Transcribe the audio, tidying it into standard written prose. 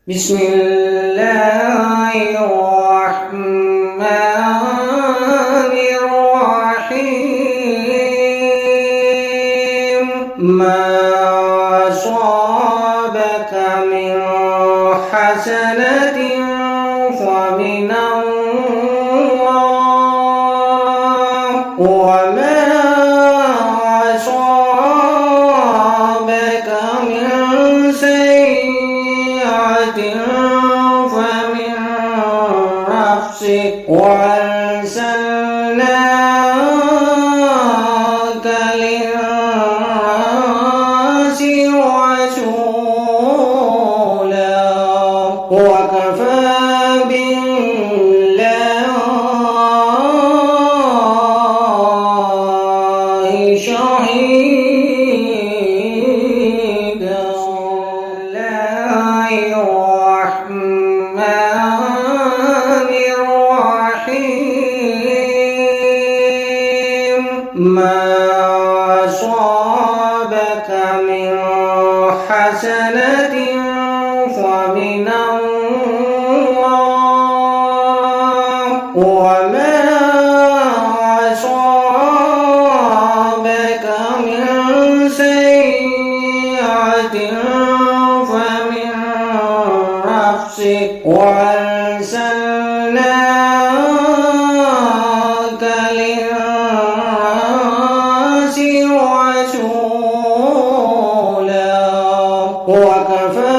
بسم الله الرحمن الرحيم ما أصابك من حسنة فمن الله وما أصابك من سيئة فمن نفسك وأرسلناك للناس رسولا وكفى بالله شهيدا. الرحمن الرحيم ما أصابك من حسنة فمن الله وما أصابك من سيئة فمن نفسك وأرسلناك للناس رسولا وكفى